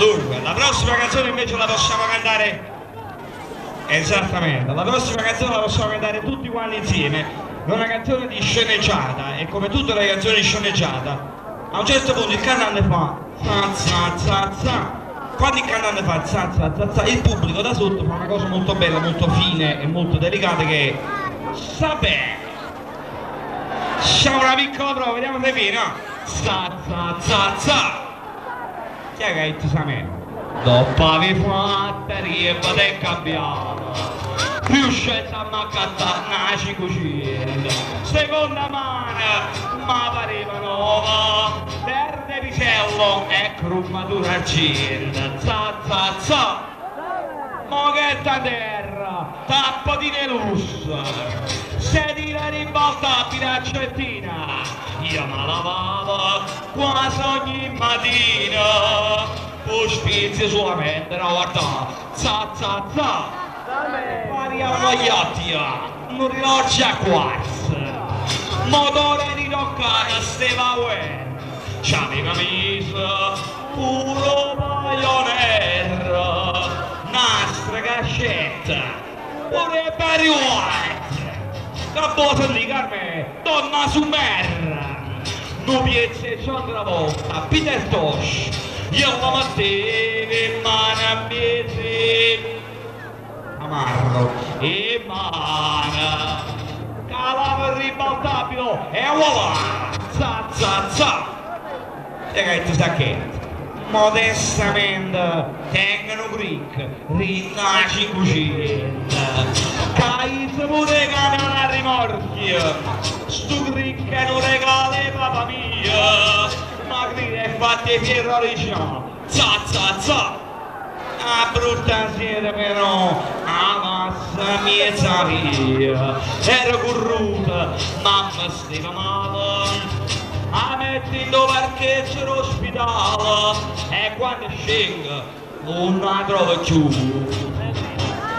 Dunque, la prossima canzone invece la possiamo cantare. Esattamente, la prossima canzone la possiamo cantare tutti quanti insieme. È una canzone di sceneggiata e come tutte le canzoni di sceneggiata, a un certo punto il cantante fa za za za za. Quando il cantante fa za za za za, il pubblico da sotto fa una cosa molto bella, molto fine e molto delicata che è sapere. Facciamo una piccola prova, vediamo se viene, no? Za za za za. Chi è che ha detto Samè? Dopo aver fatto riempita e cambiata, riuscite a m'accattare una cinquecina, seconda mano ma pareva nuova, verde pisello e crumatura argento, za za za, moghetta terra, tappatine lusso, sedile ribaltabile accettina, io me lavavo quasi ogni mattina. O spizio solamente una volta, za za za, pariamo agli occhi, un rilorcio a quarzo, motore di toccata steva uè, c'aveva camisa, puro maionero, nastra cascetta, pure Barry White, la botta di Carme, donna Sumerra, non piezze John Travolta, Peter Tosh. Io la mattina in mano a piedi, amarro, in mano, calavo ribaltabile e voilà, za za za. E che tu sa che? Modestamente tengono cric, rinnaci cucina, caizzo pure che non ha rimorchio, stu cric che non regala papà mia. E fatti Piero Ricciano, za za za, a brutta sera però, a massa mia zavia, ero corruta, mamma stava male, a metti in dove parcheggio l'ospedale, e quando scendo non la trovo più,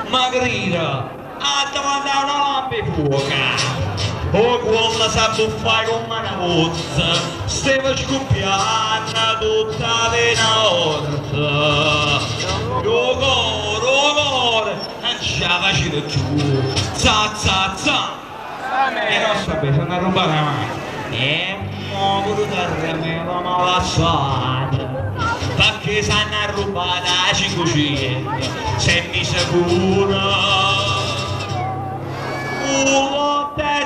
magrita, a davanti a una lampa e fuoca. O quella sa buffare con una pozza, stava scoppiando tutta la orta. Rogore, non ce la facevo più, za za za. E non sapete, se ne rubata la mano. E mo' voluta me la malassata, perché se ne rubata la 500, se mi sicuro.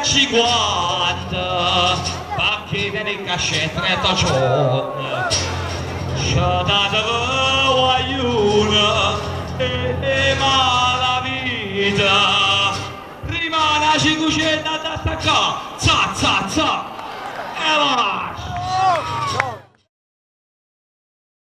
50 perché nel cascetto è taccione sciatate guagliuna e ma la vita rimane a 500 da staccare